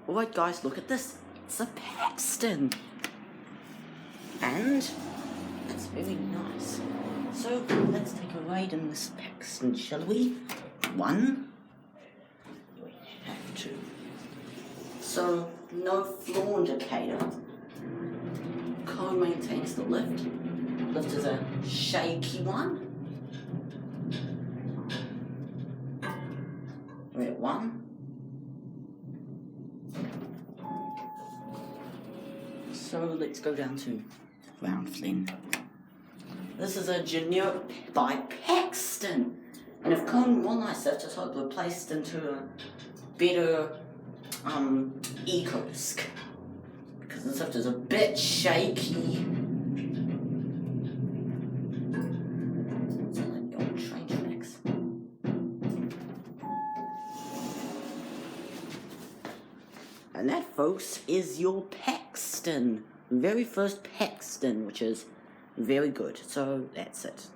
Alright guys, look at this. It's a Paxton. And it's very nice. So let's take a ride in this Paxton, shall we? One. We have to. So, no floor indicator. KONE maintains the lift. Lift is a shaky one. We're at one. So let's go down to ground flint. This is a generic by Paxton. And if KONE were nice, I just hope they're placed into a better ecos. Because this lift is a bit shaky. It's like the old train tracks. And that, folks, is your Paxton. Very first Paxton, which is very good. So that's it.